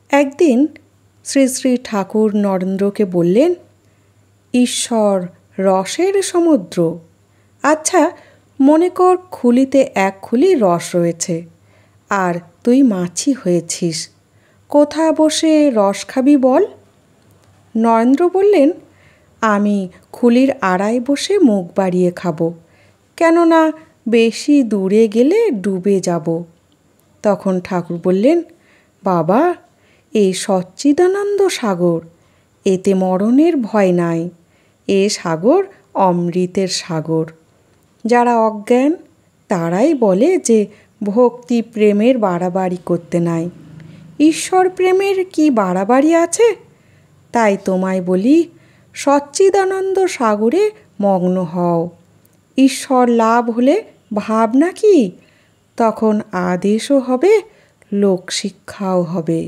একদিন শ্রী শ্রী ঠাকুর নরেন্দ্রকে বললেন, ঈশ্বর রসের সমুদ্র। আচ্ছা, মনে কর খুলিতে এক খুলি রস রয়েছে, আর তুই মাছি হয়েছিস। কোথা বসে রস খাবি বল? নরেন্দ্র বললেন, আমি খুলির আড়ায় বসে মুখ বাড়িয়ে খাবো, কেননা বেশি দূরে গেলে ডুবে যাব। তখন ঠাকুর বললেন, বাবা, এ সচ্চিদানন্দ সাগর, এতে মরণের ভয় নাই। এ সাগর অমৃতের সাগর। যারা অজ্ঞান তারাই বলে যে ভক্তি প্রেমের বাড়াবাড়ি করতে নাই। ঈশ্বর প্রেমের কি বাড়াবাড়ি আছে? তাই তোমায় বলি, সচ্চিদানন্দ সাগরে মগ্ন হও। ঈশ্বর লাভ হলে ভাবনা কি? তখন আদেশও হবে, লোকশিক্ষাও হবে।